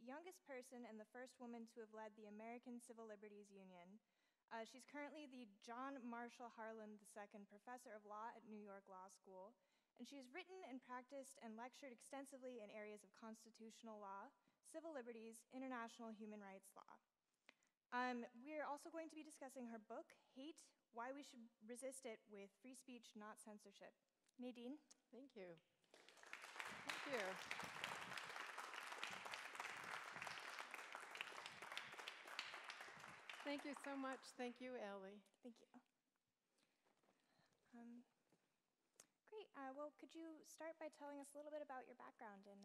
youngest person and the first woman to have led the American Civil Liberties Union. She's currently the John Marshall Harlan II Professor of Law at New York Law School, and she has written and practiced and lectured extensively in areas of constitutional law, civil liberties, international human rights law. We're also going to be discussing her book, Hate, Why We Should Resist It with Free Speech, Not Censorship. Nadine? Thank you. Thank you. Thank you so much. Thank you, Ellie. Thank you. Great. Well, could you start by telling us a little bit about your background and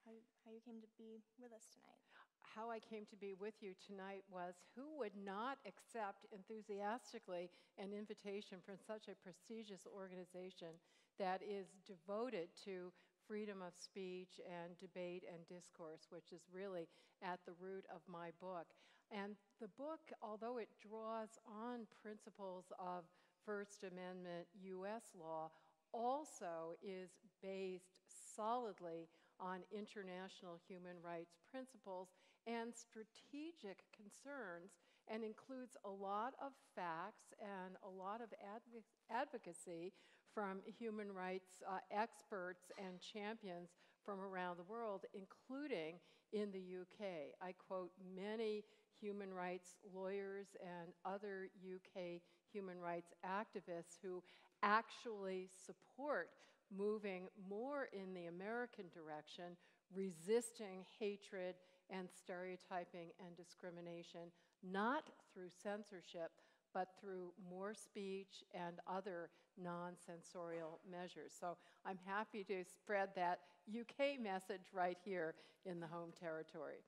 how you came to be with us tonight? How I came to be with you tonight was, who would not accept enthusiastically an invitation from such a prestigious organization that is devoted to freedom of speech and debate and discourse, which is really at the root of my book. And the book, although it draws on principles of First Amendment U.S. law, also is based solidly on international human rights principles and strategic concerns, and includes a lot of facts and a lot of advocacy from human rights experts and champions from around the world, including in the UK. I quote many human rights lawyers and other UK human rights activists who actually support moving more in the American direction, resisting hatred and stereotyping and discrimination, not through censorship, but through more speech and other non-censorial measures. So I'm happy to spread that UK message right here in the home territory.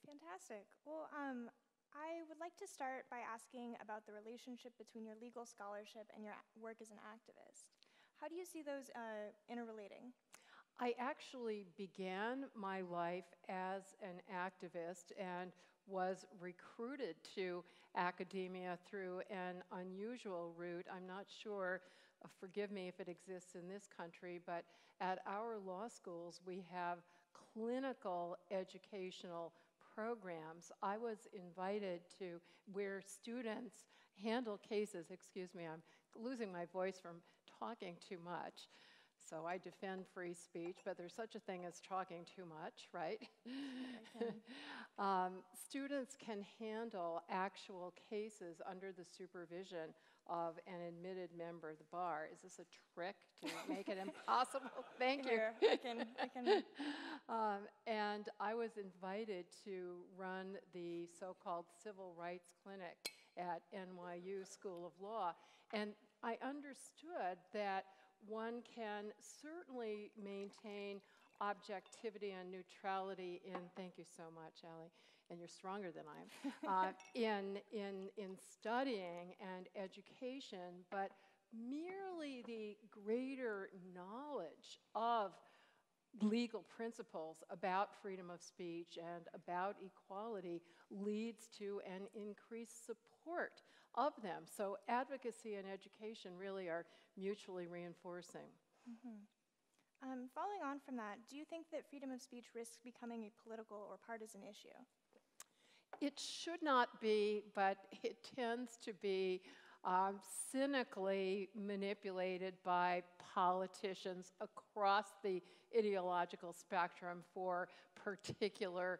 Fantastic. Well, I would like to start by asking about the relationship between your legal scholarship and your work as an activist. How do you see those interrelating? I actually began my life as an activist and was recruited to academia through an unusual route. I'm not sure, forgive me if it exists in this country, but at our law schools we have clinical educational programs. I was invited to where students handle cases, excuse me, I'm losing my voice from talking too much. So I defend free speech, but there's such a thing as talking too much, right? Students can handle actual cases under the supervision of an admitted member of the bar. Is this a trick to make it impossible? Thank you. I can. And I was invited to run the so-called Civil Rights Clinic at NYU School of Law. And I understood that one can certainly maintain objectivity and neutrality in, thank you so much, Allie, and you're stronger than I am, in studying and education, but merely the greater knowledge of legal principles about freedom of speech and about equality leads to an increased support of them. So advocacy and education really are mutually reinforcing. Mm-hmm. Following on from that, do you think that freedom of speech risks becoming a political or partisan issue? It should not be, but it tends to be cynically manipulated by politicians across the ideological spectrum for particular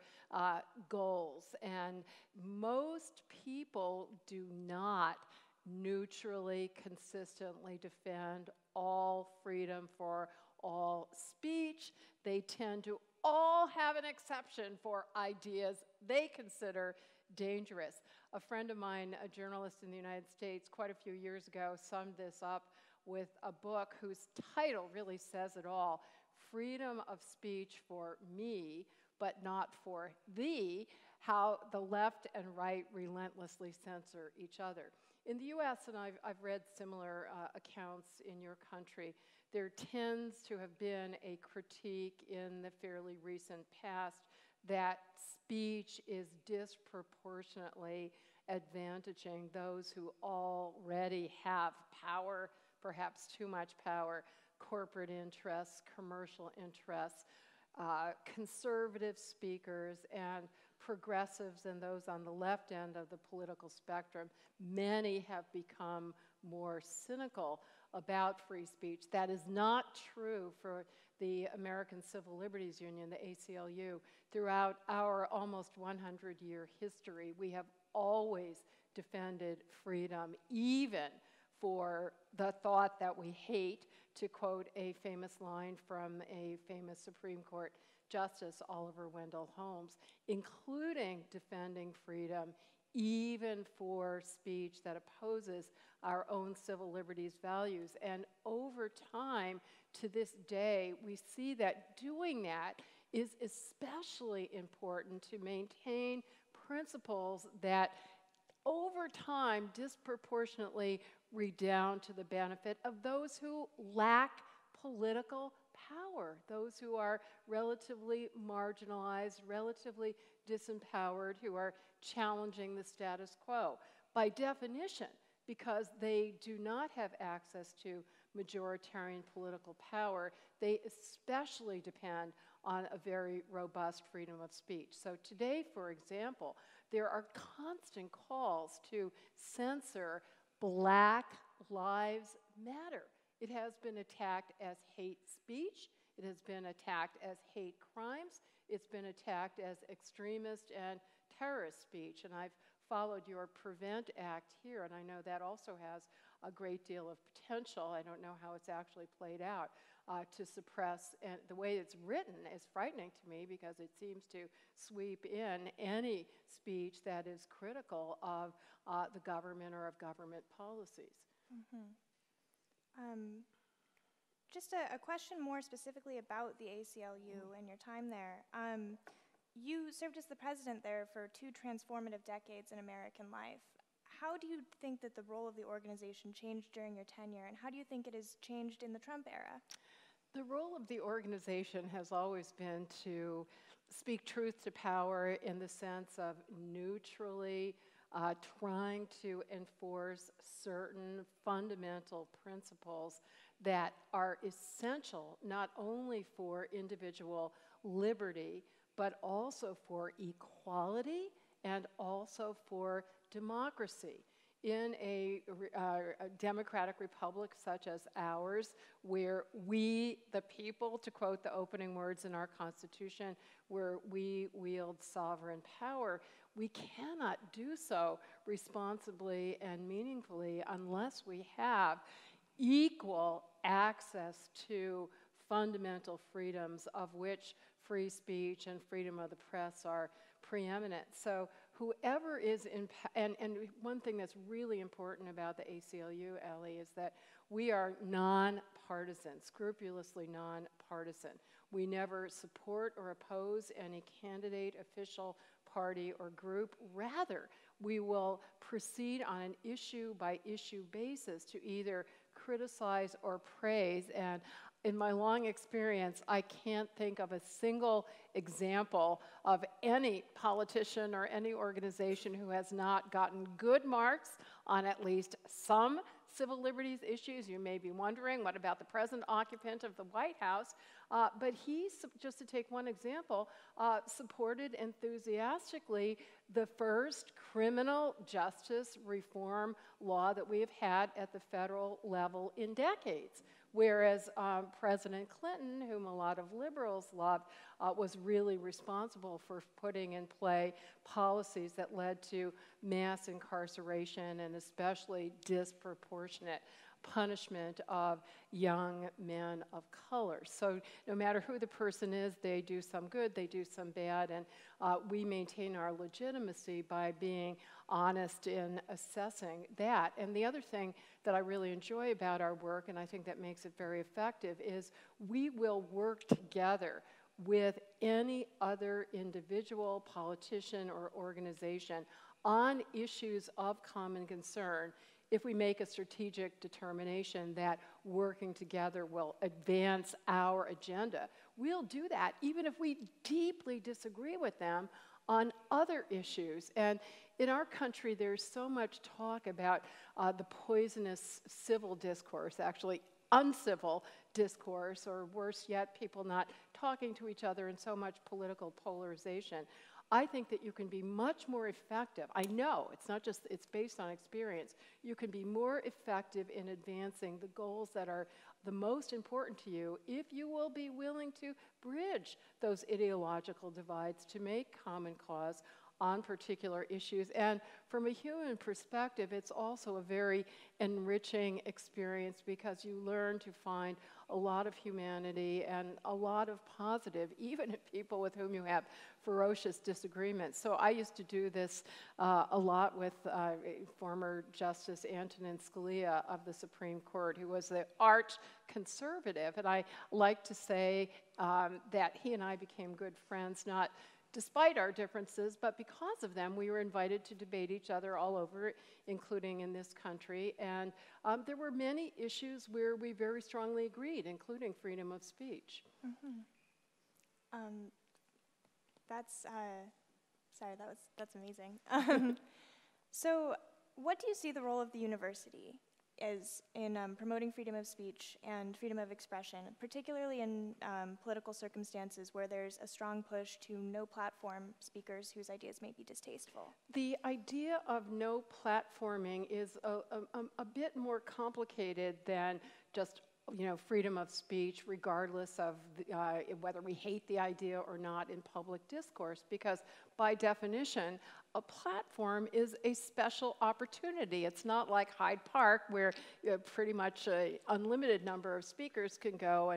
goals. And most people do not neutrally, consistently defend all freedom for all speech. They tend to all have an exception for ideas they consider dangerous. A friend of mine, a journalist in the United States, quite a few years ago, summed this up with a book whose title really says it all: Freedom of Speech for Me, but not for thee, how the left and right relentlessly censor each other. In the US, and I've read similar accounts in your country, there tends to have been a critique in the fairly recent past that speech is disproportionately advantaging those who already have power, perhaps too much power, corporate interests, commercial interests, conservative speakers and progressives and those on the left end of the political spectrum, many have become more cynical about free speech. That is not true for the American Civil Liberties Union, the ACLU. Throughout our almost 100-year history, we have always defended freedom, even for the thought that we hate, to quote a famous line from a famous Supreme Court Justice, Oliver Wendell Holmes, including defending freedom even for speech that opposes our own civil liberties values. And over time, to this day, we see that doing that is especially important to maintain principles that over time disproportionately redound to the benefit of those who lack political power, those who are relatively marginalized, relatively disempowered, who are challenging the status quo. By definition, because they do not have access to majoritarian political power, they especially depend on a very robust freedom of speech. So today, for example, there are constant calls to censor Black Lives Matter. It has been attacked as hate speech. It has been attacked as hate crimes. It's been attacked as extremist and terrorist speech. And I've followed your Prevent Act here, and I know that also has a great deal of potential. I don't know how it's actually played out to suppress, and the way it's written is frightening to me because it seems to sweep in any speech that is critical of the government or of government policies. Just a question more specifically about the ACLU and your time there. You served as the president there for 2 transformative decades in American life. How do you think that the role of the organization changed during your tenure, and how do you think it has changed in the Trump era? The role of the organization has always been to speak truth to power in the sense of neutrally trying to enforce certain fundamental principles that are essential not only for individual liberty, but also for equality and also for democracy. In a democratic republic such as ours, where we, the people, to quote the opening words in our Constitution, where we wield sovereign power, we cannot do so responsibly and meaningfully unless we have equal access to fundamental freedoms, of which free speech and freedom of the press are preeminent. So whoever is in, and one thing that's really important about the ACLU, Ellie, is that we are nonpartisan, scrupulously nonpartisan. We never support or oppose any candidate, official, party, or group. Rather, we will proceed on an issue-by-issue basis to either criticize or praise. And in my long experience, I can't think of a single example of any politician or any organization who has not gotten good marks on at least some civil liberties issues. You may be wondering, what about the present occupant of the White House? But he, just to take one example, supported enthusiastically the first criminal justice reform law that we have had at the federal level in decades. Whereas President Clinton, whom a lot of liberals loved, was really responsible for putting in play policies that led to mass incarceration and especially disproportionate punishment of young men of color. So no matter who the person is, they do some good, they do some bad, and we maintain our legitimacy by being honest in assessing that. And the other thing that I really enjoy about our work, and I think that makes it very effective, is we will work together with any other individual, politician, or organization on issues of common concern if we make a strategic determination that working together will advance our agenda. We'll do that even if we deeply disagree with them on other issues. And in our country, there's so much talk about the poisonous civil discourse. Actually, uncivil discourse, or worse yet, people not talking to each other and so much political polarization. I think that you can be much more effective. I know, it's not just, it's based on experience. You can be more effective in advancing the goals that are the most important to you if you will be willing to bridge those ideological divides to make common cause on particular issues. And from a human perspective, it's also a very enriching experience because you learn to find a lot of humanity and a lot of positive, even in people with whom you have ferocious disagreements. So I used to do this a lot with former Justice Antonin Scalia of the Supreme Court, who was the arch conservative. And I like to say that he and I became good friends, not despite our differences, but because of them, we were invited to debate each other all over, including in this country. And there were many issues where we very strongly agreed, including freedom of speech. That's amazing. So what do you see the role of the university is in promoting freedom of speech and freedom of expression, particularly in political circumstances where there's a strong push to no platform speakers whose ideas may be distasteful? The idea of no platforming is a bit more complicated than just freedom of speech, regardless of whether we hate the idea or not in public discourse, because by definition, a platform is a special opportunity. It's not like Hyde Park, where pretty much an unlimited number of speakers can go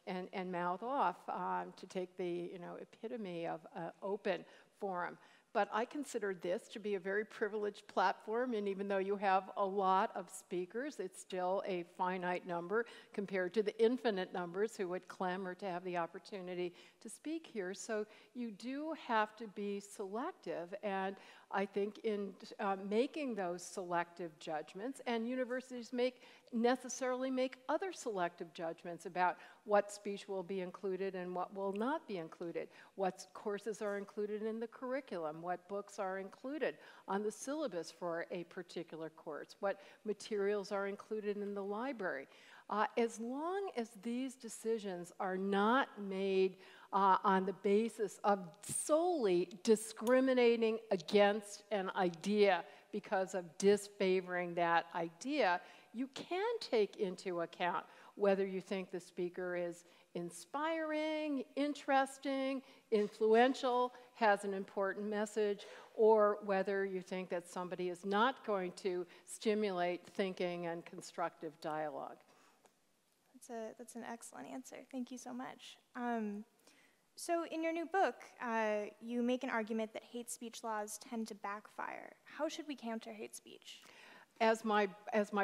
and mouth off, to take the epitome of open forum. But I consider this to be a very privileged platform, and even though you have a lot of speakers, it's still a finite number compared to the infinite numbers who would clamor to have the opportunity to speak here. So you do have to be selective, and I think in making those selective judgments, and universities necessarily make other selective judgments about what speech will be included and what will not be included, what courses are included in the curriculum, what books are included on the syllabus for a particular course, what materials are included in the library. As long as these decisions are not made on the basis of solely discriminating against an idea because of disfavoring that idea, you can take into account whether you think the speaker is inspiring, interesting, influential, has an important message, or whether you think that somebody is not going to stimulate thinking and constructive dialogue. That's an excellent answer. Thank you so much. So in your new book, you make an argument that hate speech laws tend to backfire. How should we counter hate speech? As my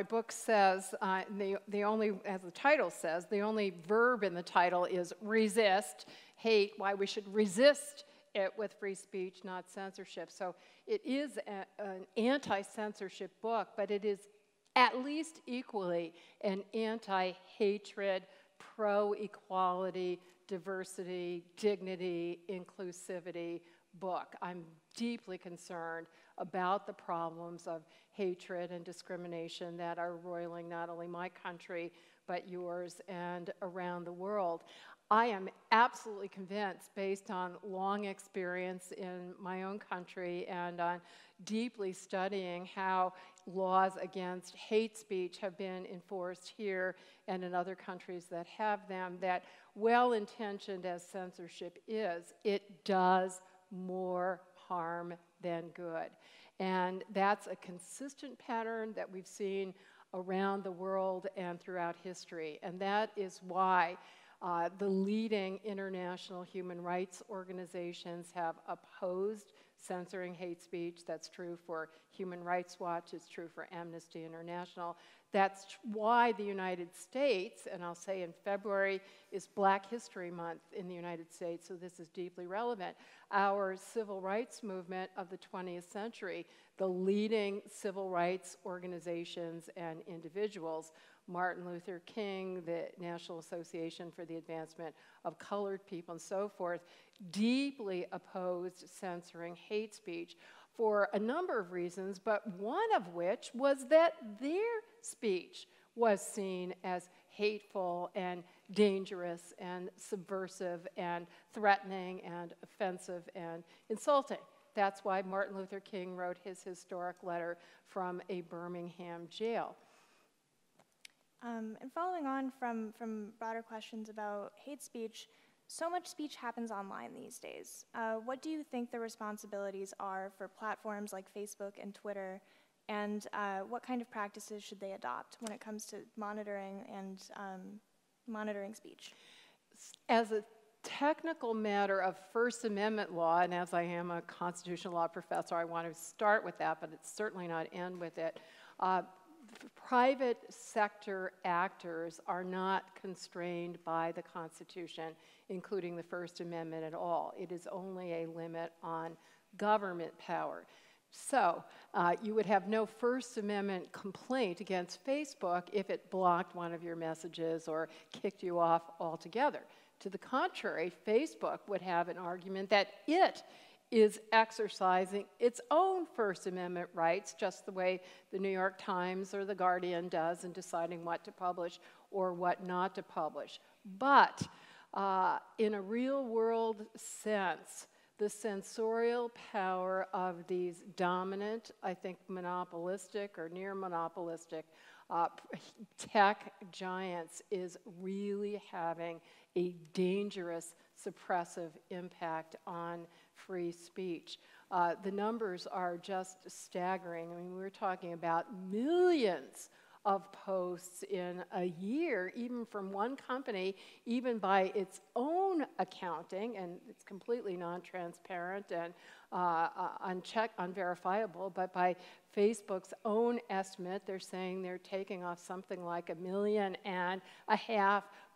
book says, as the title says, the only verb in the title is resist, hate, why we should resist it with free speech, not censorship. So it is an anti-censorship book, but it is at least equally an anti-hatred, pro-equality, diversity, dignity, inclusivity book. I'm deeply concerned about the problems of hatred and discrimination that are roiling not only my country, but yours and around the world. I am absolutely convinced, based on long experience in my own country and on deeply studying how laws against hate speech have been enforced here and in other countries that have them, that well-intentioned as censorship is, it does more harm than good. And that's a consistent pattern that we've seen around the world and throughout history. And that is why the leading international human rights organizations have opposed censoring hate speech. That's true for Human Rights Watch. It's true for Amnesty International. That's why the United States, and I'll say in February is Black History Month in the United States, so this is deeply relevant. Our civil rights movement of the 20th century, the leading civil rights organizations and individuals, Martin Luther King, the National Association for the Advancement of Colored People, and so forth, deeply opposed censoring hate speech for a number of reasons, but one of which was that their speech was seen as hateful and dangerous and subversive and threatening and offensive and insulting. That's why Martin Luther King wrote his historic letter from a Birmingham jail. And following on from broader questions about hate speech, so much speech happens online these days. What do you think the responsibilities are for platforms like Facebook and Twitter, and what kind of practices should they adopt when it comes to monitoring and monitoring speech? As a technical matter of First Amendment law, and as I am a constitutional law professor, I want to start with that, but it's certainly not end with it. Private sector actors are not constrained by the Constitution, including the First Amendment at all. It is only a limit on government power. So you would have no First Amendment complaint against Facebook if it blocked one of your messages or kicked you off altogether. To the contrary, Facebook would have an argument that it is exercising its own First Amendment rights, just the way the New York Times or the Guardian does in deciding what to publish or what not to publish. But in a real-world sense, the censorial power of these dominant, I think monopolistic or near-monopolistic tech giants is really having a dangerous suppressive impact on free speech. The numbers are just staggering. I mean, we're talking about millions of posts in a year, even from one company, even by its own accounting, and it's completely non-transparent and unverifiable, but by Facebook's own estimate, they're saying they're taking off something like 1.5 million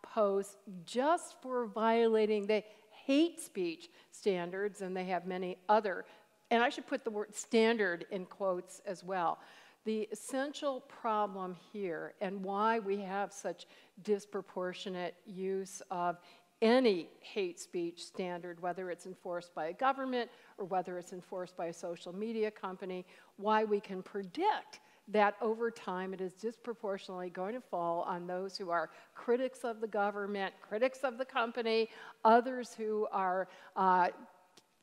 posts just for violating the hate speech standards, and they have many other, and I should put the word standard in quotes as well. The essential problem here, and why we have such disproportionate use of any hate speech standard, whether it's enforced by a government or whether it's enforced by a social media company, why we can predict that over time it is disproportionately going to fall on those who are critics of the government, critics of the company, others who are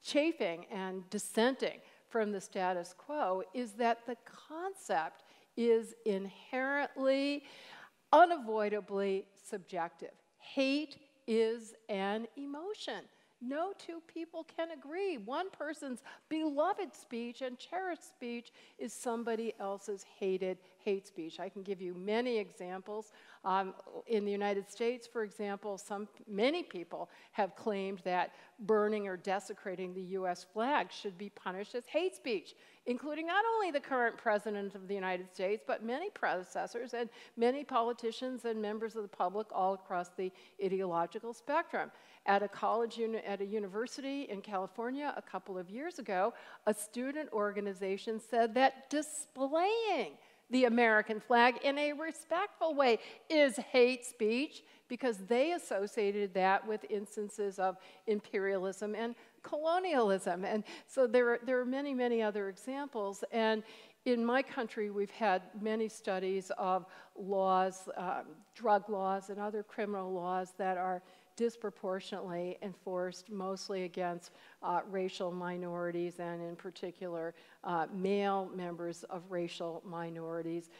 chafing and dissenting from the status quo, is that the concept is inherently, unavoidably subjective. Hate is an emotion. No two people can agree. One person's beloved speech and cherished speech is somebody else's hated hate speech. I can give you many examples. In the United States, for example, many people have claimed that burning or desecrating the U.S. flag should be punished as hate speech, including not only the current president of the United States, but many predecessors and many politicians and members of the public all across the ideological spectrum. At a university in California a couple of years ago, a student organization said that displaying the American flag in a respectful way is hate speech because they associated that with instances of imperialism and colonialism. And so there are many, many other examples. And in my country, we've had many studies of laws, drug laws and other criminal laws that are disproportionately enforced mostly against racial minorities and in particular male members of racial minorities.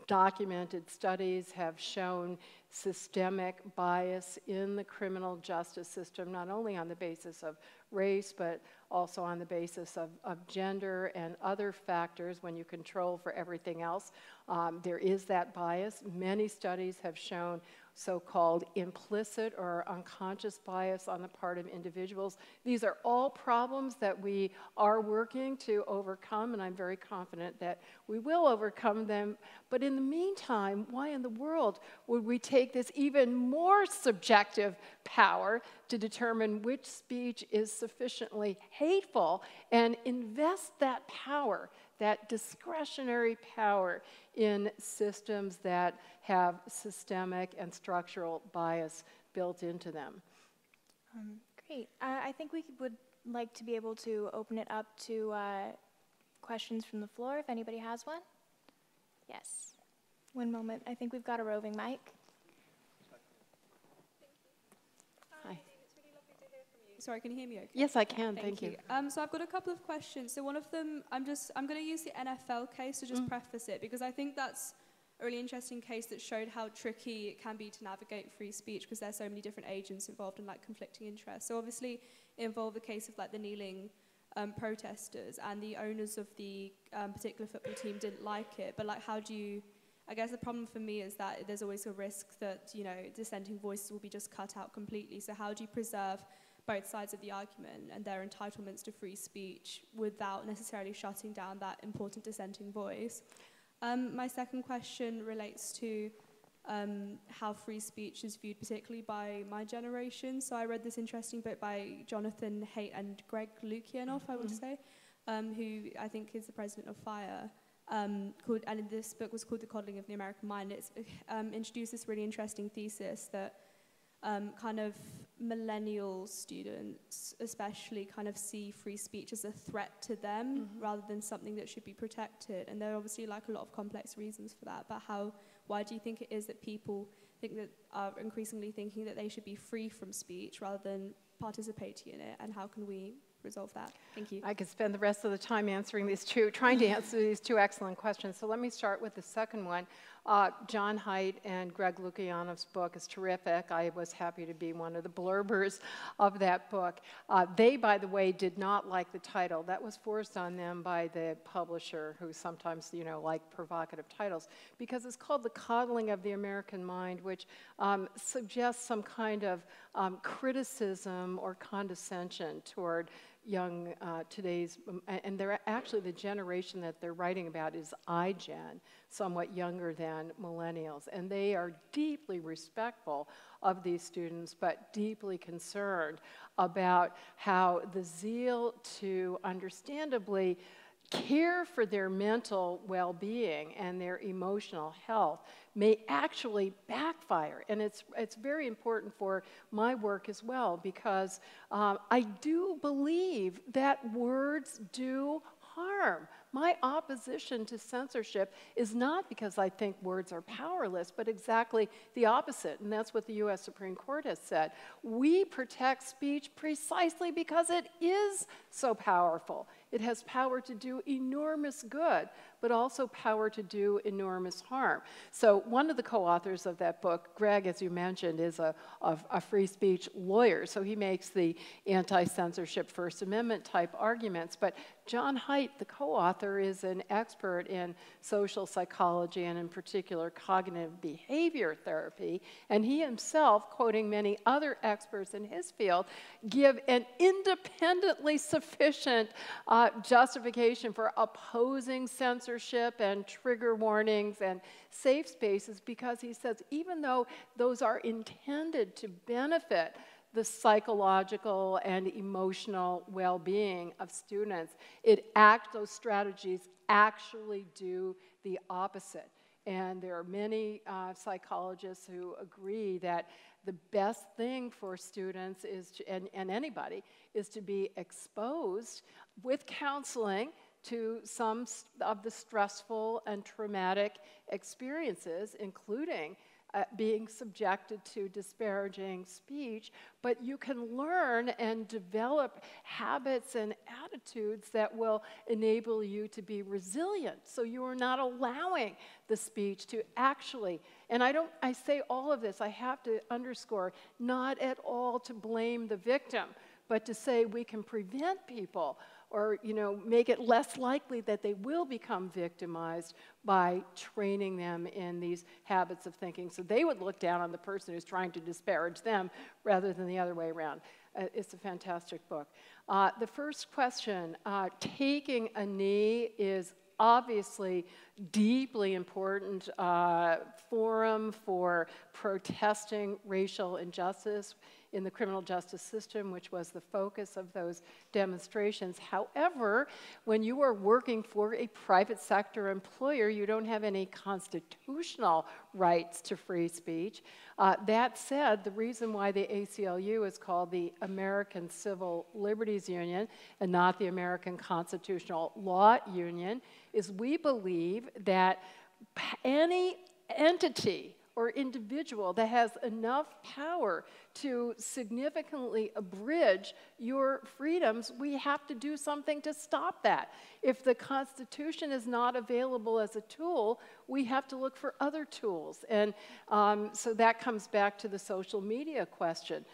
Documented studies have shown systemic bias in the criminal justice system, not only on the basis of race, but also on the basis of gender and other factors. When you control for everything else, there is that bias. Many studies have shown so-called implicit or unconscious bias on the part of individuals. These are all problems that we are working to overcome, and I'm very confident that we will overcome them. But in the meantime, why in the world would we take this even more subjective power to determine which speech is sufficiently hateful and invest that power, that discretionary power, in systems that have systemic and structural bias built into them? Great. I think we would like to be able to open it up to questions from the floor, if anybody has one. Yes. One moment. I think we've got a roving mic. Sorry, can you hear me okay? Yes, I can. Thank you. So I've got a couple of questions. So one of them, I'm going to use the NFL case to just preface it, because I think that's a really interesting case that showed how tricky it can be to navigate free speech, because there's so many different agents involved in like conflicting interests. So obviously it involved the case of like the kneeling protesters, and the owners of the particular football team didn't like it. But like, how do you, I guess the problem for me is that there's always a risk that, you know, dissenting voices will be just cut out completely. So how do you preserve both sides of the argument and their entitlements to free speech without necessarily shutting down that important dissenting voice? My second question relates to how free speech is viewed, particularly by my generation. So I read this interesting book by Jonathan Haidt and Greg Lukianoff, I would say, who I think is the president of FIRE. And this book was called The Coddling of the American Mind. It's introduced this really interesting thesis that kind of millennial students especially kind of see free speech as a threat to them rather than something that should be protected. And there are obviously like a lot of complex reasons for that, but why do you think it is that people think that are increasingly thinking that they should be free from speech rather than participating in it, and how can we resolve that? Thank you. I could spend the rest of the time trying to answer these two excellent questions. So let me start with the second one. John Haidt and Greg Lukianoff's book is terrific. I was happy to be one of the blurbers of that book. They, by the way, did not like the title. That was forced on them by the publisher, who sometimes, you know, like provocative titles, because it's called The Coddling of the American Mind, which suggests some kind of criticism or condescension toward young today's, and they're actually, the generation that they're writing about is iGen, somewhat younger than millennials, and they are deeply respectful of these students, but deeply concerned about how the zeal to understandably care for their mental well-being and their emotional health may actually backfire. And it's very important for my work as well, because I do believe that words do harm. My opposition to censorship is not because I think words are powerless, but exactly the opposite, and that's what the U.S. Supreme Court has said. We protect speech precisely because it is so powerful. It has power to do enormous good, but also power to do enormous harm. So one of the co-authors of that book, Greg, as you mentioned, is a free speech lawyer, so he makes the anti-censorship First Amendment type arguments. But John Haidt, the co-author, is an expert in social psychology and in particular cognitive behavior therapy, and he himself, quoting many other experts in his field, give an independently sufficient justification for opposing censorship and trigger warnings and safe spaces, because he says even though those are intended to benefit the psychological and emotional well-being of students, those strategies actually do the opposite. And there are many psychologists who agree that the best thing for students is and anybody is to be exposed with counseling to some of the stressful and traumatic experiences, including being subjected to disparaging speech, but you can learn and develop habits and attitudes that will enable you to be resilient. So you are not allowing the speech to actually, and I say all of this, I have to underscore, not at all to blame the victim, but to say we can prevent people or, you know, make it less likely that they will become victimized by training them in these habits of thinking. So they would look down on the person who's trying to disparage them rather than the other way around. It's a fantastic book. The first question, taking a knee is obviously deeply important forum for protesting racial injustice in the criminal justice system, which was the focus of those demonstrations. However, when you are working for a private sector employer, you don't have any constitutional rights to free speech. That said, the reason why the ACLU is called the American Civil Liberties Union and not the American Constitutional Law Union is we believe that any entity or individual that has enough power to significantly abridge your freedoms, we have to do something to stop that. If the Constitution is not available as a tool, we have to look for other tools. And so that comes back to the social media question.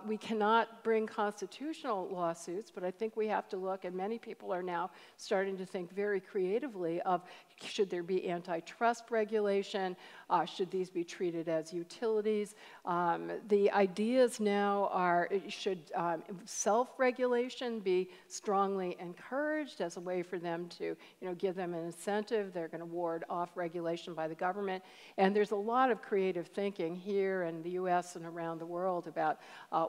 We cannot bring constitutional lawsuits, but I think we have to look, and many people are now starting to think very creatively of, should there be antitrust regulation? Should these be treated as utilities? The ideas now are, should self-regulation be strongly encouraged as a way for them to, give them an incentive? They're going to ward off regulation by the government. And there's a lot of creative thinking here in the US and around the world about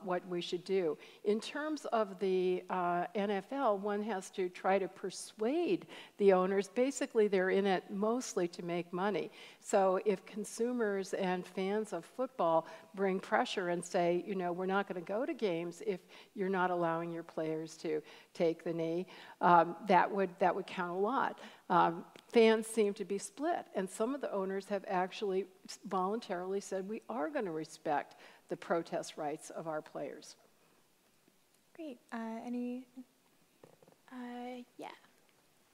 what we should do. In terms of the NFL, one has to try to persuade the owners. Basically, they're in it mostly to make money. So if consumers and fans of football bring pressure and say, we're not going to go to games if you're not allowing your players to take the knee, that would count a lot. Fans seem to be split, and some of the owners have actually voluntarily said, we are going to respect the protest rights of our players. Great. Yeah, in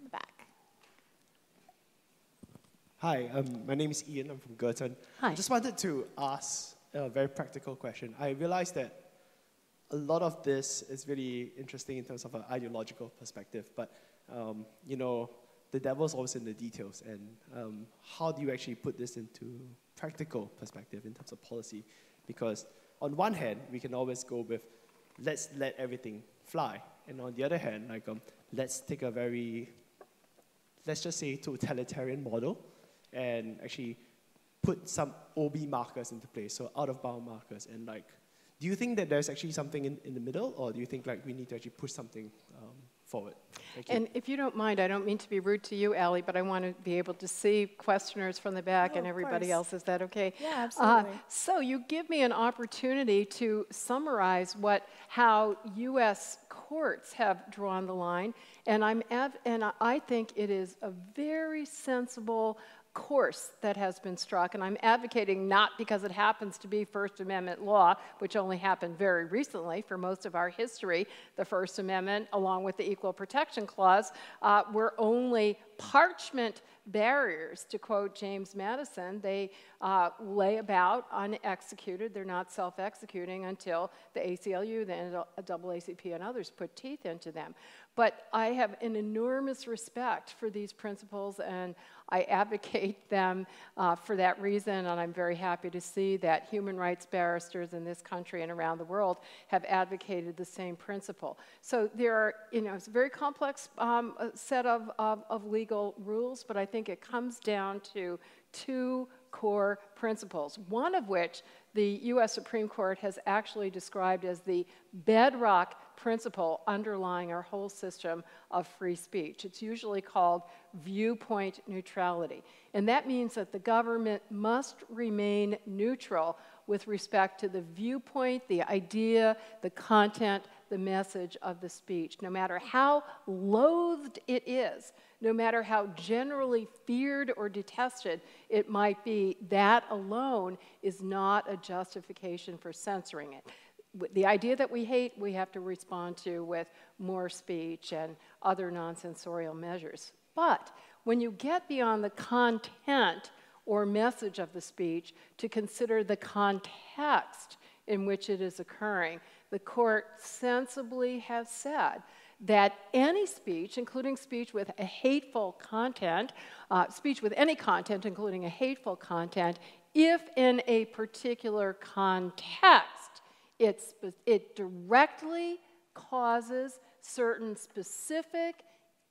the back. Hi, my name is Ian. I'm from Girton. Hi. I just wanted to ask a very practical question. I realized that a lot of this is really interesting in terms of an ideological perspective, but the devil's always in the details. And how do you actually put this into practical perspective in terms of policy? Because on one hand, we can always go with, let's let everything fly. And on the other hand, let's take a very, let's just say, totalitarian model and actually put some OB markers into place, so out-of-bound markers. And do you think that there's actually something in the middle, or do you think we need to actually push something forward? Thank you. And if you don't mind, I don't mean to be rude to you, Allie, but I want to be able to see questioners from the back and everybody else. Is that okay? Yeah, absolutely. So you give me an opportunity to summarize how U.S. courts have drawn the line, and I think it is a very sensible course that has been struck, and I'm advocating not because it happens to be First Amendment law, which only happened very recently. For most of our history, the First Amendment, along with the Equal Protection Clause, were only parchment barriers. To quote James Madison, they lay about unexecuted. They're not self-executing until the ACLU, the NAACP, and others put teeth into them. But I have an enormous respect for these principles, and I advocate them for that reason, and I'm very happy to see that human rights barristers in this country and around the world have advocated the same principle. So there are, it's a very complex set of legal rules, but I think it comes down to two core principles, one of which the U.S. Supreme Court has actually described as the bedrock principle underlying our whole system of free speech. It's usually called viewpoint neutrality. And that means that the government must remain neutral with respect to the viewpoint, the idea, the content, the message of the speech, no matter how loathed it is, no matter how generally feared or detested it might be. That alone is not a justification for censoring it. The idea that we hate, we have to respond to with more speech and other non-censorial measures. But when you get beyond the content or message of the speech to consider the context in which it is occurring, the court sensibly has said that any speech, including speech with a hateful content, speech with any content, including a hateful content, if in a particular context it directly causes certain specific,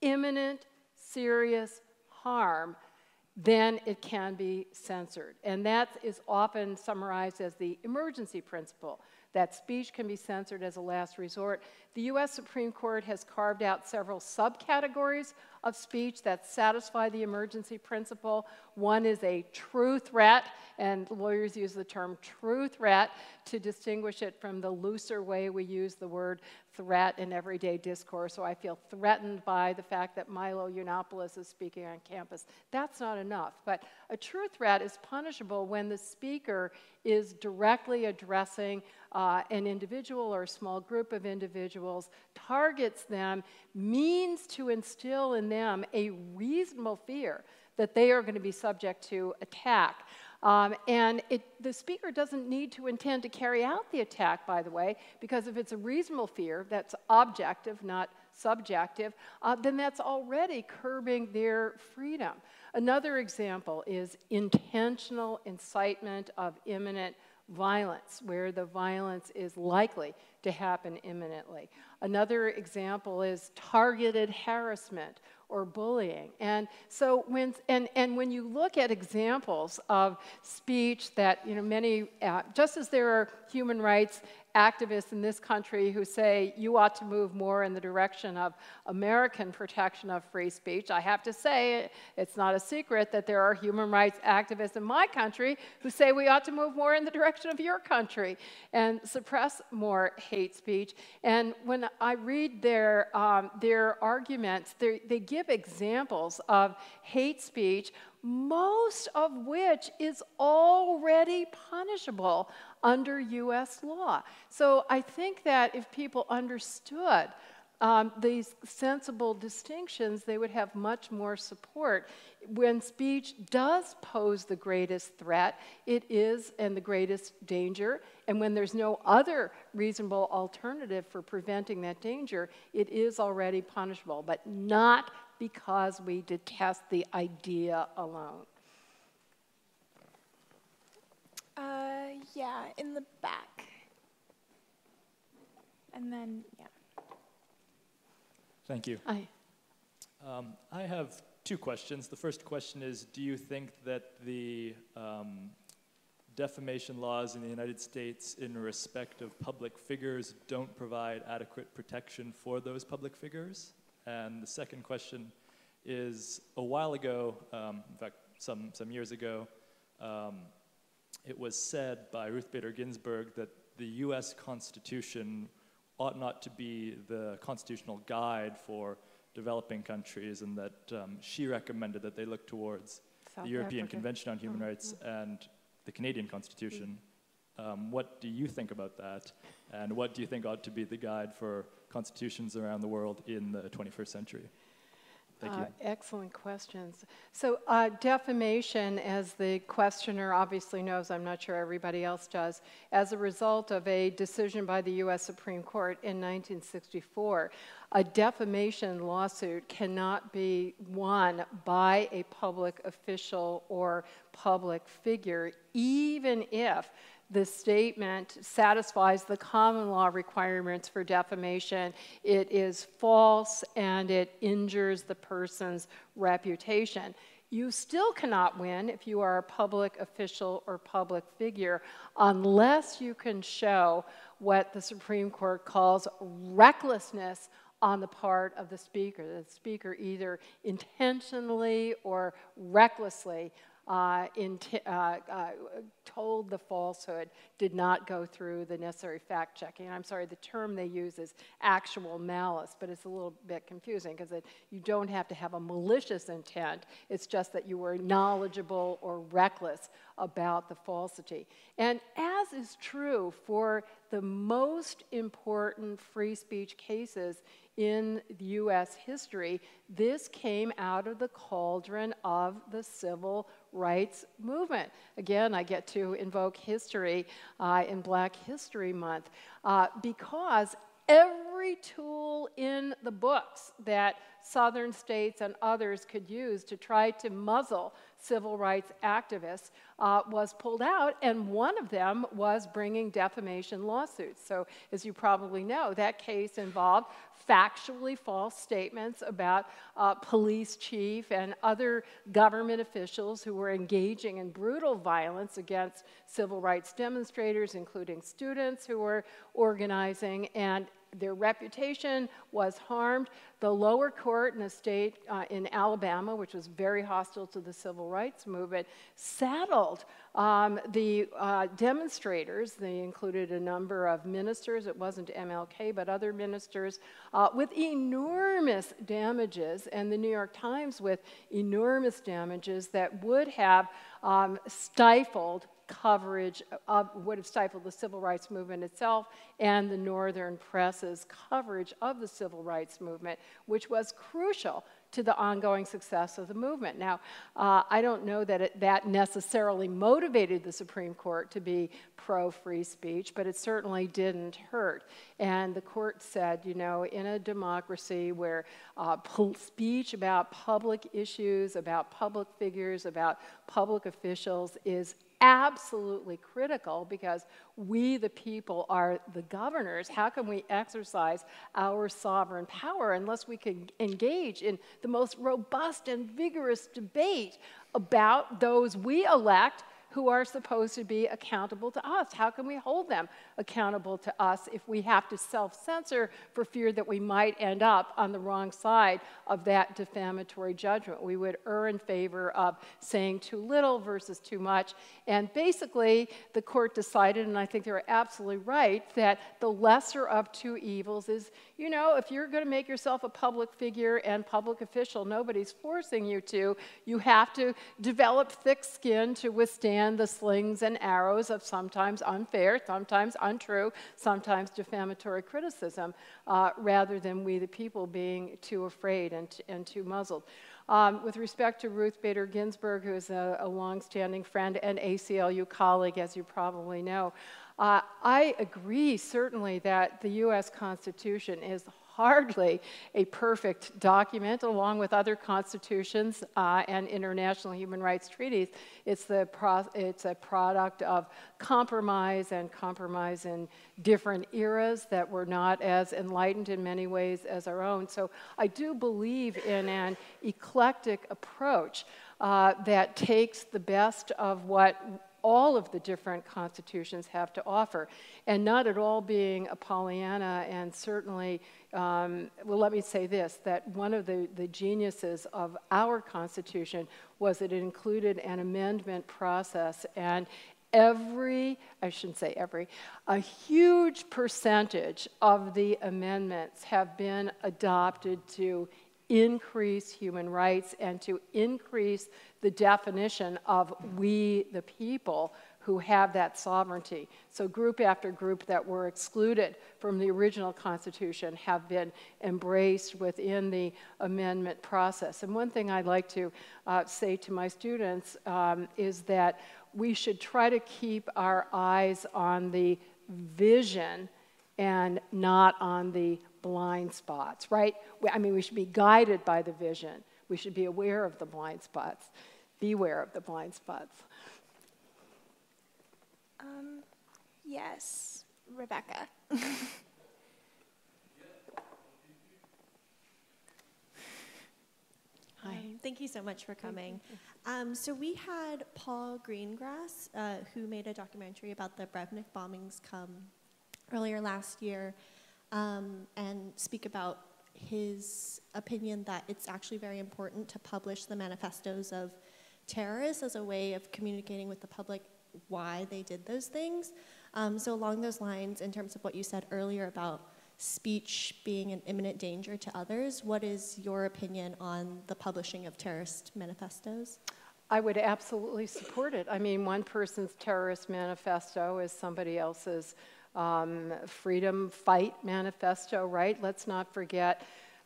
imminent, serious harm, then it can be censored. And that is often summarized as the emergency principle, that speech can be censored as a last resort. The U.S. Supreme Court has carved out several subcategories of speech that satisfy the emergency principle. One is a true threat, and lawyers use the term true threat to distinguish it from the looser way we use the word threat in everyday discourse. So I feel threatened by the fact that Milo Yiannopoulos is speaking on campus. That's not enough. But a true threat is punishable when the speaker is directly addressing an individual or a small group of individuals, targets them, means to instill in them a reasonable fear that they are going to be subject to attack. And the speaker doesn't need to intend to carry out the attack, by the way, because if it's a reasonable fear that's objective, not subjective, then that's already curbing their freedom. Another example is intentional incitement of imminent violence, where the violence is likely to happen imminently. Another example is targeted harassment or bullying. And so when you look at examples of speech that, many, just as there are human rights activists in this country who say you ought to move more in the direction of American protection of free speech, I have to say it's not a secret that there are human rights activists in my country who say we ought to move more in the direction of your country and suppress more hate speech. And when I read their arguments, they give examples of hate speech, most of which is already punishable under U.S. law. So I think that if people understood these sensible distinctions, they would have much more support. When speech does pose the greatest threat, it is, and the greatest danger, and when there's no other reasonable alternative for preventing that danger, it is already punishable, but not because we detest the idea alone. Yeah, in the back. And then, yeah. Thank you. Hi. I have two questions. The first question is, do you think that the defamation laws in the United States in respect of public figures don't provide adequate protection for those public figures? And the second question is, a while ago, in fact, some years ago, it was said by Ruth Bader Ginsburg that the US Constitution ought not to be the constitutional guide for developing countries, and that she recommended that they look towards the European Convention on Human Rights and the Canadian Constitution. What do you think about that? And what do you think ought to be the guide for constitutions around the world in the 21st century? Thank you. Excellent questions. So defamation, as the questioner obviously knows, I'm not sure everybody else does, as a result of a decision by the US Supreme Court in 1964, a defamation lawsuit cannot be won by a public official or public figure, even if the statement satisfies the common law requirements for defamation, it is false, and it injures the person's reputation. You still cannot win if you are a public official or public figure unless you can show what the Supreme Court calls recklessness on the part of the speaker. The speaker either intentionally or recklessly told the falsehood, did not go through the necessary fact-checking. I'm sorry, the term they use is actual malice, but it's a little bit confusing because you don't have to have a malicious intent. It's just that you were knowledgeable or reckless about the falsity. And as is true for the most important free speech cases in U.S. history, this came out of the cauldron of the civil rights movement. Again, I get to invoke history in Black History Month because every tool in the books that Southern states and others could use to try to muzzle civil rights activists was pulled out, and one of them was bringing defamation lawsuits. So as you probably know, that case involved factually false statements about police chief and other government officials who were engaging in brutal violence against civil rights demonstrators, including students who were organizing. And their reputation was harmed. The lower court in a state in Alabama, which was very hostile to the civil rights movement, saddled the demonstrators. They included a number of ministers. It wasn't MLK, but other ministers, with enormous damages, and the New York Times with enormous damages that would have stifled coverage of, would have stifled the civil rights movement itself and the Northern press's coverage of the civil rights movement, which was crucial to the ongoing success of the movement. Now, I don't know that that necessarily motivated the Supreme Court to be pro-free speech, but it certainly didn't hurt. And the court said, you know, in a democracy where speech about public issues, about public figures, about public officials is absolutely critical, because we, the people, are the governors. How can we exercise our sovereign power unless we can engage in the most robust and vigorous debate about those we elect who are supposed to be accountable to us? How can we hold them accountable to us if we have to self-censor for fear that we might end up on the wrong side of that defamatory judgment? We would err in favor of saying too little versus too much. And basically, the court decided, and I think they're absolutely right, that the lesser of two evils is, you know, if you're going to make yourself a public figure and public official, nobody's forcing you to, you have to develop thick skin to withstand the slings and arrows of sometimes unfair, sometimes untrue, sometimes defamatory criticism, rather than we the people being too afraid and too muzzled. With respect to Ruth Bader Ginsburg, who is a longstanding friend and ACLU colleague, as you probably know, I agree certainly that the U.S. Constitution is hardly a perfect document, along with other constitutions and international human rights treaties. It's a product of compromise, and compromise in different eras that were not as enlightened in many ways as our own. So I do believe in an eclectic approach that takes the best of what all of the different constitutions have to offer, and not at all being a Pollyanna. And certainly, well, let me say this, that one of the geniuses of our Constitution was that it included an amendment process, and I shouldn't say every, a huge percentage of the amendments have been adopted to increase human rights and to increase the definition of we the people who have that sovereignty. So group after group that were excluded from the original Constitution have been embraced within the amendment process. And one thing I'd like to say to my students is that we should try to keep our eyes on the vision and not on the blind spots, right? I mean, we should be guided by the vision. We should be aware of the blind spots. Beware of the blind spots. Yes, Rebecca. Hi. Thank you so much for coming. So we had Paul Greengrass, who made a documentary about the Brevnik bombings earlier last year, and speak about his opinion that it's actually very important to publish the manifestos of terrorists as a way of communicating with the public why they did those things. So along those lines, in terms of what you said earlier about speech being an imminent danger to others, what is your opinion on the publishing of terrorist manifestos? I would absolutely support it. I mean, one person's terrorist manifesto is somebody else's freedom fight manifesto, right? Let's not forget,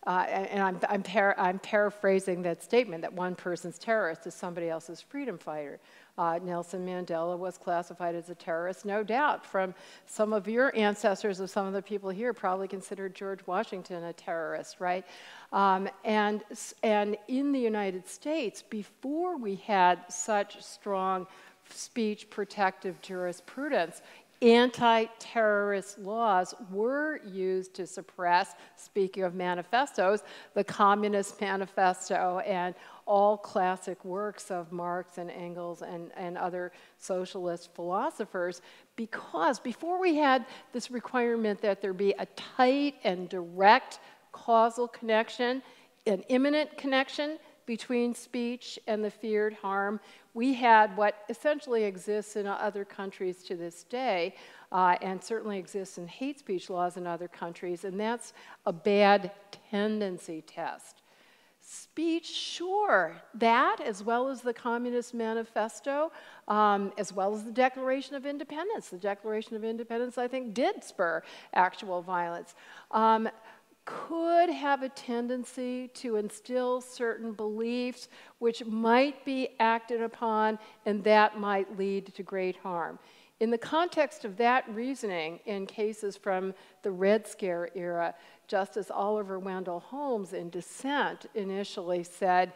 and I'm paraphrasing that statement, that one person's terrorist is somebody else's freedom fighter. Nelson Mandela was classified as a terrorist, no doubt. From some of your ancestors, of some of the people here, probably considered George Washington a terrorist, right? And in the United States, before we had such strong speech protective jurisprudence, anti-terrorist laws were used to suppress, speaking of manifestos, the Communist Manifesto and all classic works of Marx and Engels and other socialist philosophers, because before we had this requirement that there be a tight and direct causal connection, an imminent connection between speech and the feared harm, we had what essentially exists in other countries to this day, and certainly exists in hate speech laws in other countries, and that's a bad tendency test. Speech, sure, that as well as the Communist Manifesto, as well as the Declaration of Independence. The Declaration of Independence, I think, did spur actual violence. Could have a tendency to instill certain beliefs which might be acted upon, and that might lead to great harm. In the context of that reasoning, in cases from the Red Scare era, Justice Oliver Wendell Holmes, in dissent, initially said,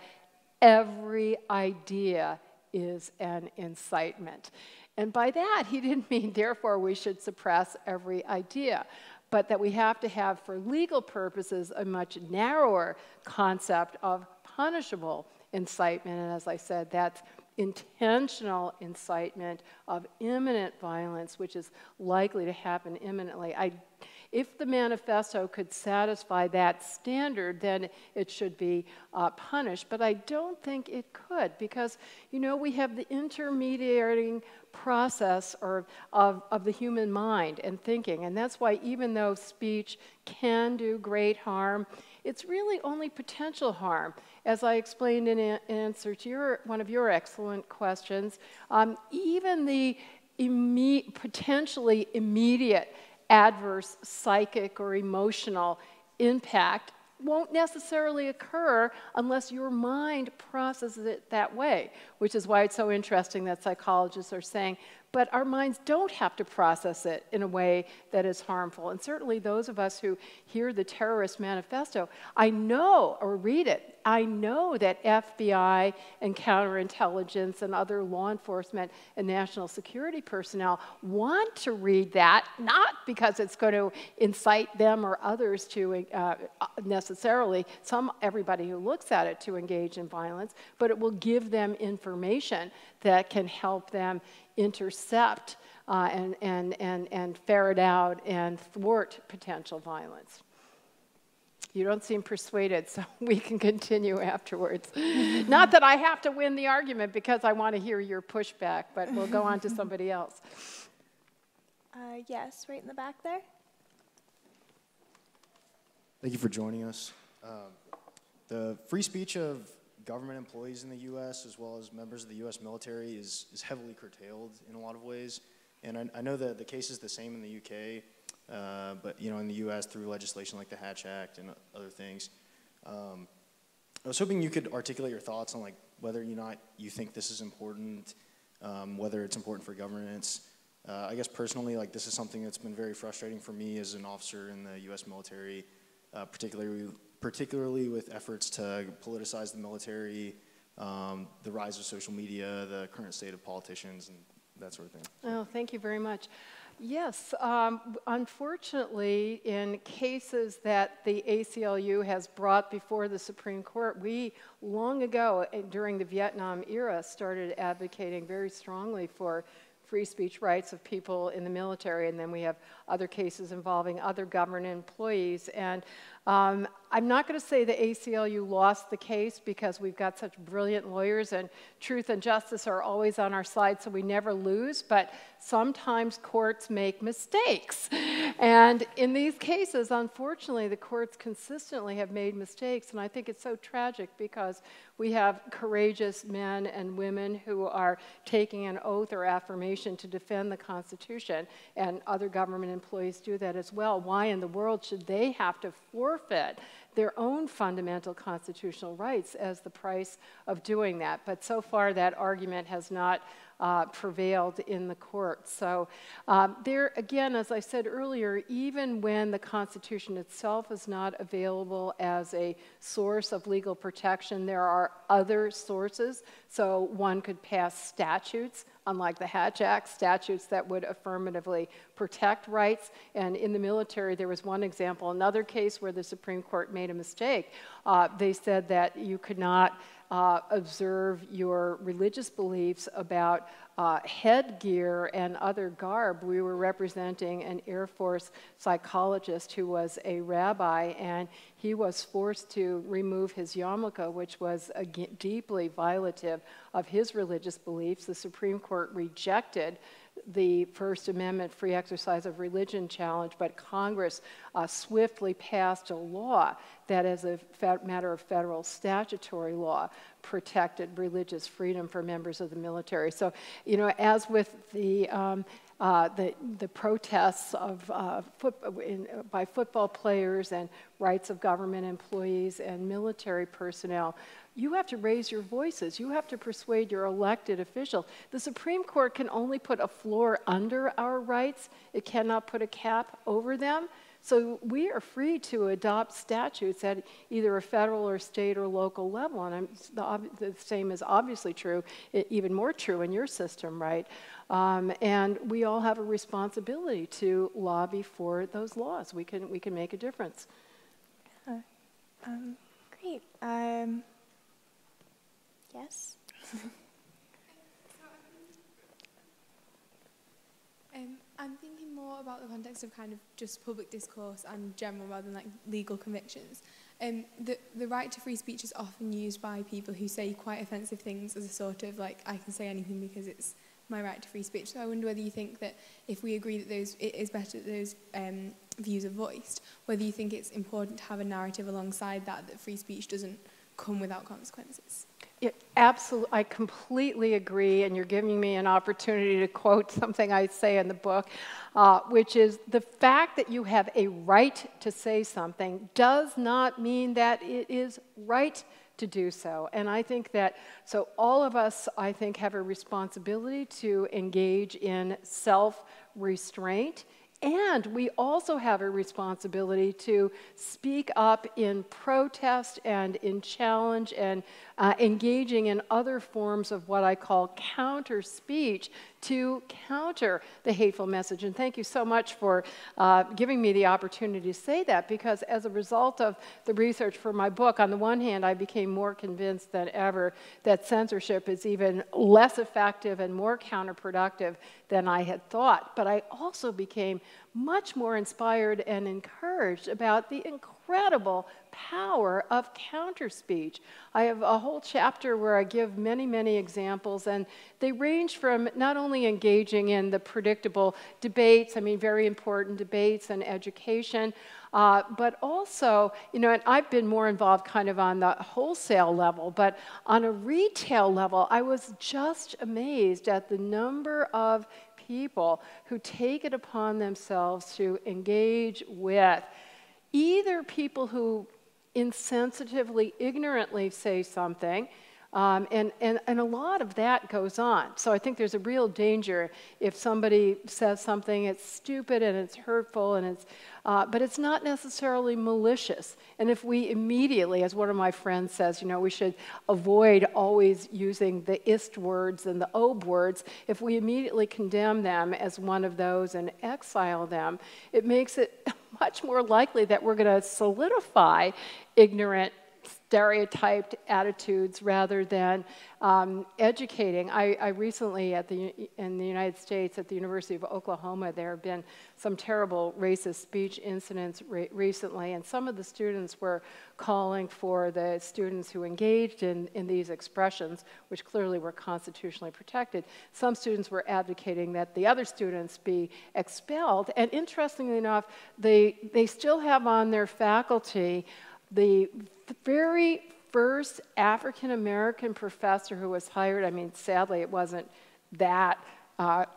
every idea is an incitement. And by that, he didn't mean, therefore, we should suppress every idea, but that we have to have, for legal purposes, a much narrower concept of punishable incitement. And as I said, that's intentional incitement of imminent violence, which is likely to happen imminently. If the manifesto could satisfy that standard, then it should be punished. But I don't think it could, because, you know, we have the intermediating process of the human mind and thinking. And that's why even though speech can do great harm, it's really only potential harm. As I explained in answer to one of your excellent questions, even the potentially immediate adverse psychic or emotional impact won't necessarily occur unless your mind processes it that way, which is why it's so interesting that psychologists are saying, but our minds don't have to process it in a way that is harmful. And certainly those of us who hear the terrorist manifesto, I know, or read it, I know that FBI and counterintelligence and other law enforcement and national security personnel want to read that, not because it's going to incite them or others to necessarily, everybody who looks at it, to engage in violence, but it will give them information that can help them intercept and ferret out and thwart potential violence. You don't seem persuaded, so we can continue afterwards. Not that I have to win the argument because I want to hear your pushback, but we'll go on to somebody else. Yes, right in the back there. Thank you for joining us. The free speech of government employees in the U.S. as well as members of the U.S. military is heavily curtailed in a lot of ways. And I know that the case is the same in the U.K., but you know, in the U.S. through legislation like the Hatch Act and other things. I was hoping you could articulate your thoughts on like whether or not you think this is important, whether it's important for governance. I guess personally, like this is something that's been very frustrating for me as an officer in the U.S. military, particularly with efforts to politicize the military, the rise of social media, the current state of politicians, and that sort of thing. Oh, thank you very much. Yes, unfortunately, in cases that the ACLU has brought before the Supreme Court, we long ago, during the Vietnam era, started advocating very strongly for free speech rights of people in the military, and then we have other cases involving other government employees. And I'm not going to say the ACLU lost the case because we've got such brilliant lawyers and truth and justice are always on our side, so we never lose, but sometimes courts make mistakes. And in these cases, unfortunately, the courts consistently have made mistakes, and I think it's so tragic because we have courageous men and women who are taking an oath or affirmation to defend the Constitution, and other government employees do that as well. Why in the world should they have to forfeit their own fundamental constitutional rights as the price of doing that? But so far, that argument has not prevailed in the courts. So there, again, as I said earlier, even when the Constitution itself is not available as a source of legal protection, there are other sources. So one could pass statutes unlike the Hatch Act, statutes that would affirmatively protect rights. And in the military, there was one example, another case where the Supreme Court made a mistake. They said that you could not observe your religious beliefs about headgear and other garb. We were representing an Air Force psychologist who was a rabbi, and he was forced to remove his yarmulke, which was deeply violative of his religious beliefs. The Supreme Court rejected the First Amendment free exercise of religion challenge, but Congress swiftly passed a law that, as a matter of federal statutory law, protected religious freedom for members of the military. So, you know, as with the protests of by football players and rights of government employees and military personnel, you have to raise your voices. You have to persuade your elected officials. The Supreme Court can only put a floor under our rights. It cannot put a cap over them. So we are free to adopt statutes at either a federal or state or local level. And the same is obviously true, even more true in your system, right? And we all have a responsibility to lobby for those laws. We can make a difference. Great. Yes? I'm thinking more about the context of kind of just public discourse and general rather than like legal convictions. The right to free speech is often used by people who say quite offensive things as a sort of like, I can say anything because it's my right to free speech. So I wonder whether you think that if we agree that it is better that those views are voiced, whether you think it's important to have a narrative alongside that free speech doesn't come without consequences. Yeah, absolutely, I completely agree, and you're giving me an opportunity to quote something I say in the book, which is the fact that you have a right to say something does not mean that it is right to do so. And I think that, so all of us, I think, have a responsibility to engage in self-restraint. And we also have a responsibility to speak up in protest and in challenge and engaging in other forms of what I call counter speech to counter the hateful message. And thank you so much for giving me the opportunity to say that, because as a result of the research for my book, on the one hand, I became more convinced than ever that censorship is even less effective and more counterproductive than I had thought. But I also became much more inspired and encouraged about the incredible power of counter speech. I have a whole chapter where I give many, many examples, and they range from not only engaging in the predictable debates, I mean, very important debates and education, but also, you know, and I've been more involved kind of on the wholesale level, but on a retail level, I was just amazed at the number of people who take it upon themselves to engage with either people who insensitively, ignorantly say something, and a lot of that goes on. So I think there's a real danger if somebody says something, it's stupid and it's hurtful, and it's, but it's not necessarily malicious. And if we immediately, as one of my friends says, you know, we should avoid always using the ist words and the ob words. If we immediately condemn them as one of those and exile them, it makes it much more likely that we're going to solidify ignorant, stereotyped attitudes rather than educating. I recently, in the United States, at the University of Oklahoma, there have been some terrible racist speech incidents recently, and some of the students were calling for the students who engaged in these expressions, which clearly were constitutionally protected. Some students were advocating that the other students be expelled, and interestingly enough, they still have on their faculty the very first African-American professor who was hired. I mean, sadly, it wasn't that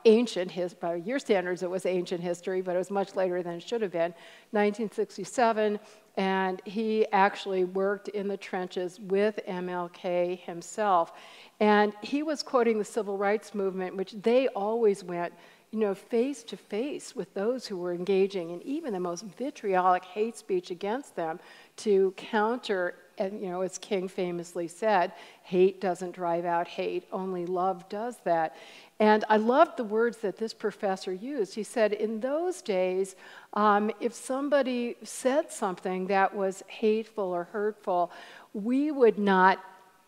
ancient, by your standards, it was ancient history, but it was much later than it should have been, 1967, and he actually worked in the trenches with MLK himself. And he was quoting the civil rights movement, which they always went, you know, face to face with those who were engaging in even the most vitriolic hate speech against them to counter and as King famously said, hate doesn't drive out hate, only love does that. And I loved the words that this professor used. He said, in those days, if somebody said something that was hateful or hurtful, we would not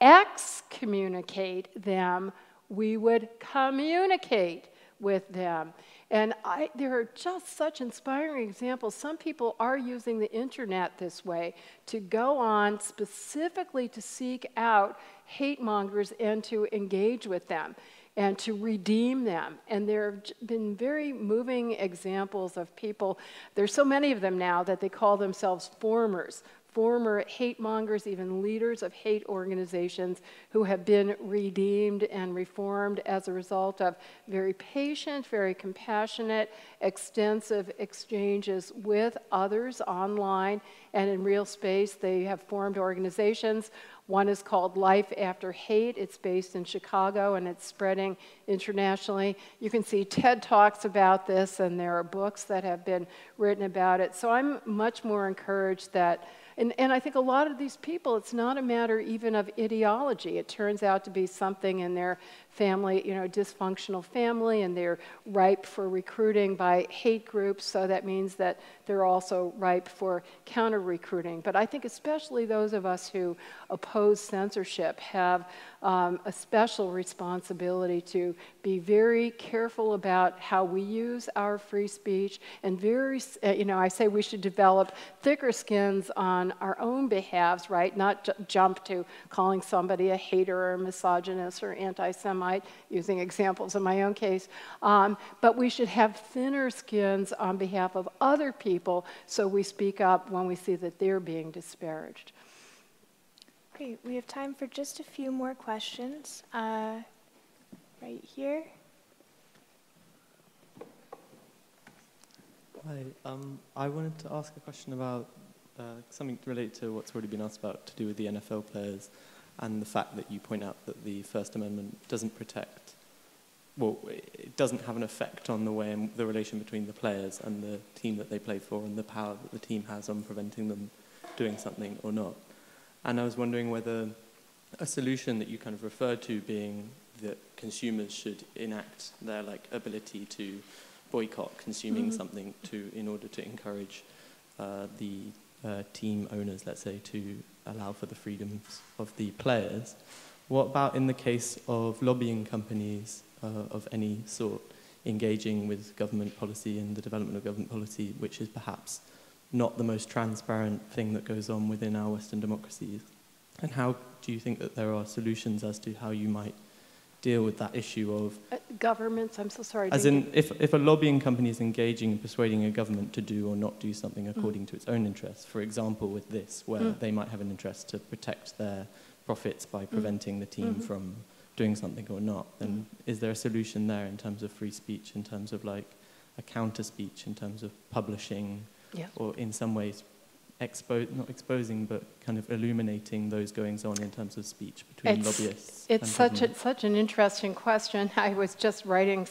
excommunicate them, we would communicate with them. And there are just such inspiring examples. Some people are using the internet this way to go on specifically to seek out hate mongers and to engage with them and to redeem them. And there have been very moving examples of people. There's so many of them now that they call themselves former hate mongers, even leaders of hate organizations who have been redeemed and reformed as a result of very patient, very compassionate, extensive exchanges with others online and in real space. They have formed organizations. One is called Life After Hate. It's based in Chicago, and it's spreading internationally. You can see TED Talks about this, and there are books that have been written about it. So I'm much more encouraged that, and I think a lot of these people, it's not a matter even of ideology. It turns out to be something in their family, dysfunctional family, and they're ripe for recruiting by hate groups, so that means that they're also ripe for counter-recruiting. But I think especially those of us who oppose censorship have a special responsibility to be very careful about how we use our free speech, and I say we should develop thicker skins on our own behalves, right? Not jump to calling somebody a hater or a misogynist or anti-Semite, using examples in my own case. But we should have thinner skins on behalf of other people, so we speak up when we see that they're being disparaged. Great. We have time for just a few more questions. Right here. Hi. I wanted to ask a question about something related to what's already been asked about, to do with the NFL players and the fact that you point out that the First Amendment doesn't protect, well, it doesn't have an effect on the way and the relation between the players and the team that they play for and the power that the team has on preventing them doing something or not. And I was wondering whether a solution that you kind of referred to being that consumers should enact their ability to boycott consuming something in order to encourage the team owners, let's say, to allow for the freedoms of the players. What about in the case of lobbying companies of any sort engaging with government policy and the development of government policy, which is perhaps not the most transparent thing that goes on within our Western democracies? And how do you think that there are solutions as to how you might deal with that issue of governments? I'm so sorry. As in, if a lobbying company is engaging and persuading a government to do or not do something according to its own interests, for example with this, where they might have an interest to protect their profits by preventing the team from doing something or not, then is there a solution there in terms of free speech, in terms of a counter speech, in terms of publishing, or in some ways not exposing, but kind of illuminating those goings on in terms of speech between lobbyists? It's such an interesting question. I was just writing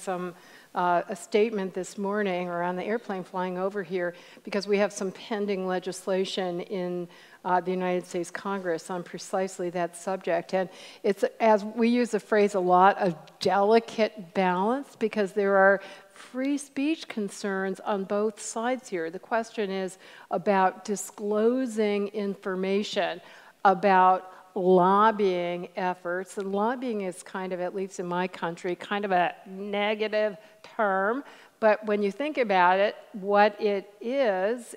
a statement this morning, or on the airplane flying over here, because we have some pending legislation in the United States Congress on precisely that subject. And it's, as we use the phrase a lot, a delicate balance, because there are free speech concerns on both sides here. The question is about disclosing information about lobbying efforts. And lobbying is kind of, at least in my country, kind of a negative term. But when you think about it, what it is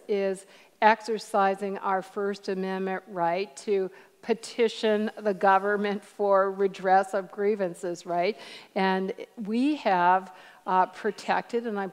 exercising our First Amendment right to petition the government for redress of grievances, right? And we have protected, and I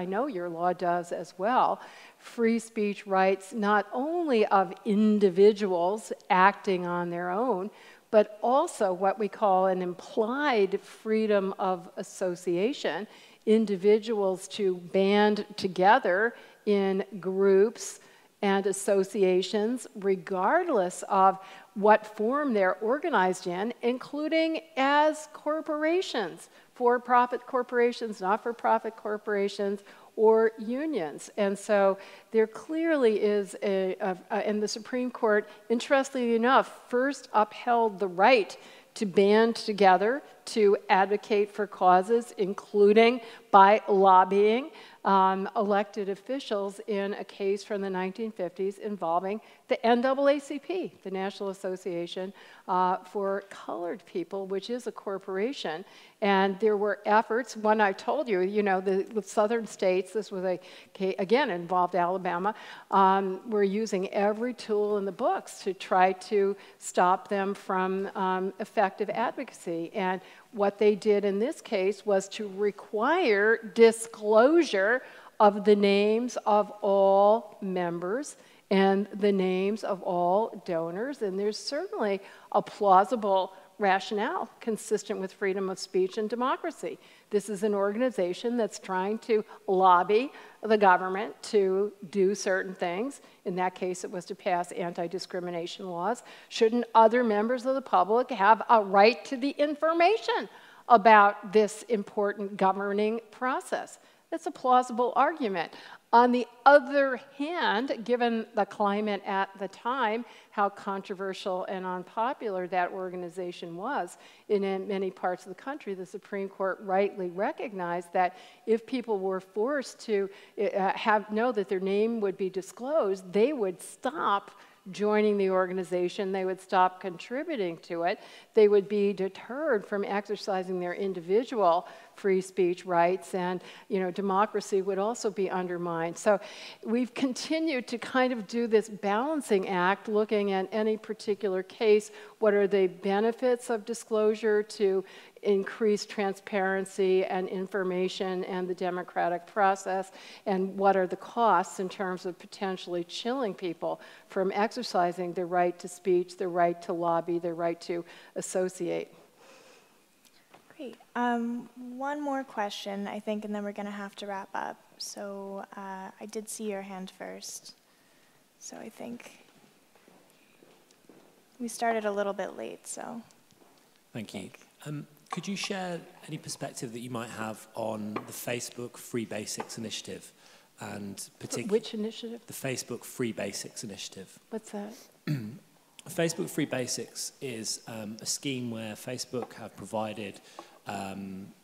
know your law does as well, free speech rights not only of individuals acting on their own, but also what we call an implied freedom of association, individuals to band together in groups and associations, regardless of what form they're organized in, including as corporations, for-profit corporations, not-for-profit corporations, or unions. And so there clearly is and the Supreme Court, interestingly enough, first upheld the right to band together to advocate for causes, including by lobbying elected officials in a case from the 1950s involving the NAACP, the National Association for Colored People, which is a corporation. And there were efforts, one I told you, the southern states, this was again, involved Alabama, were using every tool in the books to try to stop them from effective advocacy. And what they did in this case was to require disclosure of the names of all members and the names of all donors. And there's certainly a plausible rationale consistent with freedom of speech and democracy. This is an organization that's trying to lobby the government to do certain things. In that case, it was to pass anti-discrimination laws. Shouldn't other members of the public have a right to the information about this important governing process? That's a plausible argument. On the other hand, given the climate at the time, how controversial and unpopular that organization was in many parts of the country, the Supreme Court rightly recognized that if people were forced to know that their name would be disclosed, they would stop joining the organization, they would stop contributing to it, they would be deterred from exercising their individual free speech rights, and democracy would also be undermined. So we've continued to kind of do this balancing act, looking at any particular case, what are the benefits of disclosure to increase transparency and information and the democratic process, and what are the costs in terms of potentially chilling people from exercising their right to speech, their right to lobby, their right to associate. Great. One more question, I think, and then we're going to have to wrap up. So I did see your hand first. So I think we started a little bit late, so. Thank you. Could you share any perspective that you might have on the Facebook Free Basics initiative? And which initiative? The Facebook Free Basics initiative. What's that? Facebook Free Basics is a scheme where Facebook have provided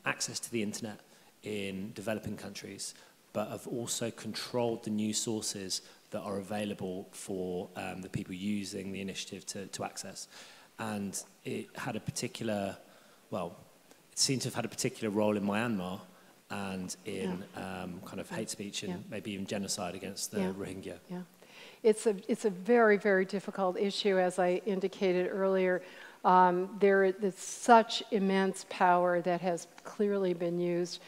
access to the internet in developing countries, but have also controlled the news sources that are available for the people using the initiative to access. And it had a particular, well, it seemed to have had a particular role in Myanmar and in kind of hate speech and maybe even genocide against the Rohingya. Yeah. It's a very, very difficult issue, as I indicated earlier. There is such immense power that has clearly been used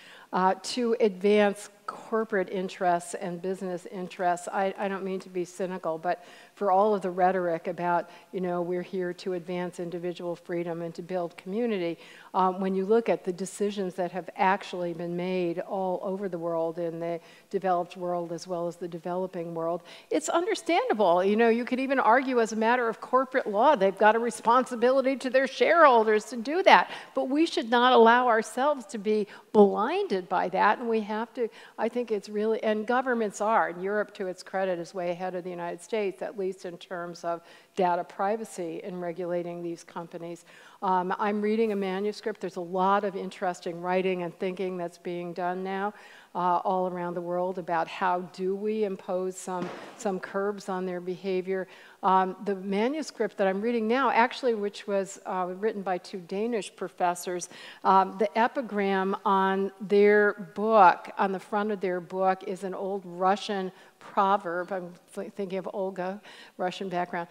to advance corporate interests and business interests. I don't mean to be cynical, but for all of the rhetoric about, we're here to advance individual freedom and to build community, when you look at the decisions that have actually been made all over the world, in the developed world as well as the developing world, it's understandable. You could even argue as a matter of corporate law, they've got a responsibility to their shareholders to do that. But we should not allow ourselves to be blinded by that, and we have to, I think it's really, and governments are, and Europe, to its credit, is way ahead of the United States, at least in terms of data privacy in regulating these companies. I'm reading a manuscript. There's a lot of interesting writing and thinking that's being done now all around the world about how do we impose some curbs on their behavior. The manuscript that I'm reading now, actually, which was written by two Danish professors, the epigram on their book, on the front of their book, is an old Russian proverb. I'm thinking of Olga, Russian background,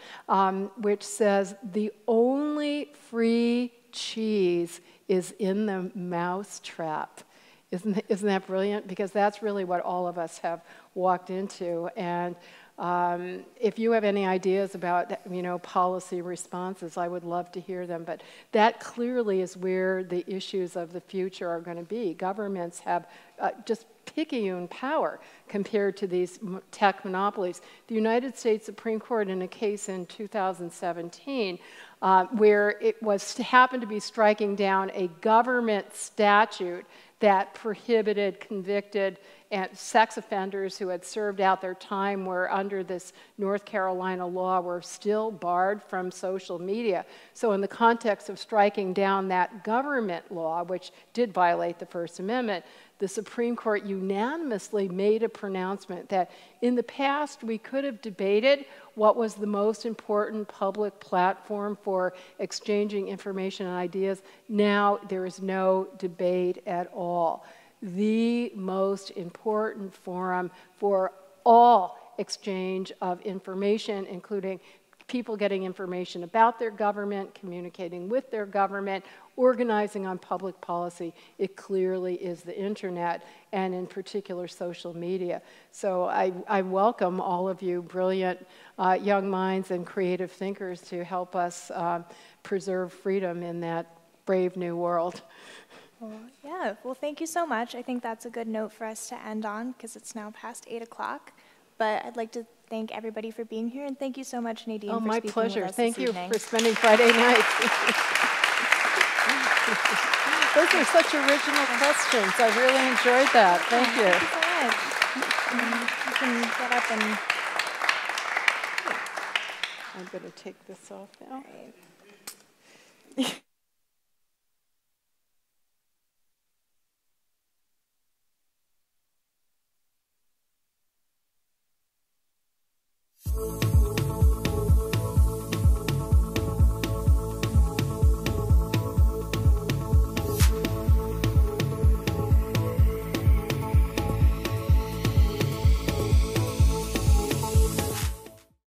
which says, "The only free cheese is in the mouse trap." Isn't that brilliant? Because that's really what all of us have walked into. And if you have any ideas about, policy responses, I would love to hear them. But that clearly is where the issues of the future are going to be. Governments have just picayune power compared to these tech monopolies. The United States Supreme Court, in a case in 2017, where it happened to be striking down a government statute that prohibited, convicted, and sex offenders who had served out their time were under this North Carolina law were still barred from social media. So in the context of striking down that government law, which did violate the First Amendment, the Supreme Court unanimously made a pronouncement that in the past we could have debated what was the most important public platform for exchanging information and ideas. Now there is no debate at all. The most important forum for all exchange of information, including people getting information about their government, communicating with their government, organizing on public policy, it clearly is the internet, and in particular social media. So I welcome all of you brilliant young minds and creative thinkers to help us preserve freedom in that brave new world. Well, yeah, well, thank you so much. I think that's a good note for us to end on because it's now past 8 o'clock. But I'd like to thank everybody for being here, and thank you so much, Nadine, for my speaking pleasure. with us Thank this you evening. for spending Friday nights. Those are such original questions. I really enjoyed that. Thank you. Thank you so much. You can get up and... I'm going to take this off now. All right.